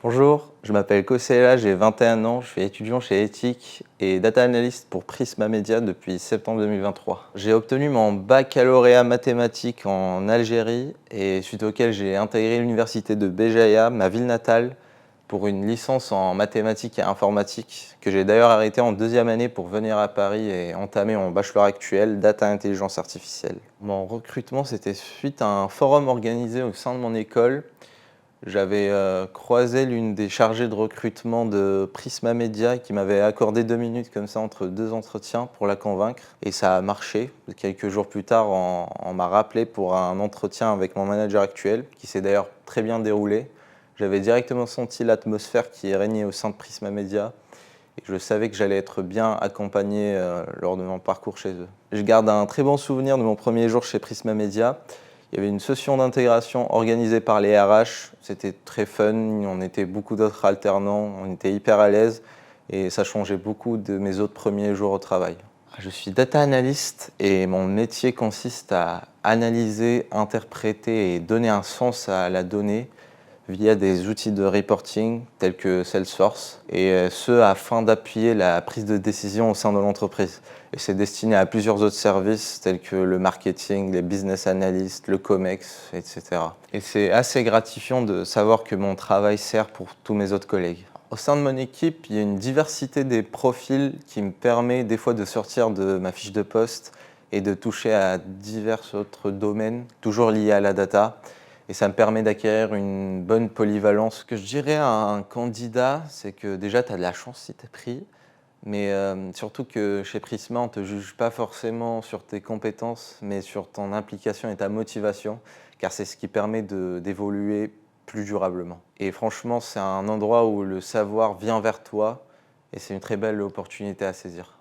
Bonjour, je m'appelle Kosela, j'ai 21 ans, je suis étudiant chez Ethic et data analyst pour Prisma Media depuis septembre 2023. J'ai obtenu mon baccalauréat mathématiques en Algérie et suite auquel j'ai intégré l'université de Béjaïa, ma ville natale, pour une licence en mathématiques et informatique que j'ai d'ailleurs arrêté en deuxième année pour venir à Paris et entamer mon bachelor actuel, data intelligence artificielle. Mon recrutement, c'était suite à un forum organisé au sein de mon école. J'avais croisé l'une des chargées de recrutement de Prisma Media qui m'avait accordé 2 minutes comme ça entre 2 entretiens pour la convaincre et ça a marché. Quelques jours plus tard, on m'a rappelé pour un entretien avec mon manager actuel qui s'est d'ailleurs très bien déroulé. J'avais directement senti l'atmosphère qui régnait au sein de Prisma Media et je savais que j'allais être bien accompagné lors de mon parcours chez eux. Je garde un très bon souvenir de mon premier jour chez Prisma Media. Il y avait une session d'intégration organisée par les RH, c'était très fun, on était beaucoup d'autres alternants, on était hyper à l'aise et ça changeait beaucoup de mes autres premiers jours au travail. Je suis data analyst et mon métier consiste à analyser, interpréter et donner un sens à la donnée via des outils de reporting tels que Salesforce, et ce afin d'appuyer la prise de décision au sein de l'entreprise. Et c'est destiné à plusieurs autres services tels que le marketing, les business analysts, le COMEX, etc. Et c'est assez gratifiant de savoir que mon travail sert pour tous mes autres collègues. Au sein de mon équipe, il y a une diversité des profils qui me permet des fois de sortir de ma fiche de poste et de toucher à divers autres domaines, toujours liés à la data. Et ça me permet d'acquérir une bonne polyvalence. Ce que je dirais à un candidat, c'est que déjà, tu as de la chance si tu es pris, mais surtout que chez Prisma, on ne te juge pas forcément sur tes compétences, mais sur ton implication et ta motivation, car c'est ce qui permet d'évoluer plus durablement. Et franchement, c'est un endroit où le savoir vient vers toi, et c'est une très belle opportunité à saisir.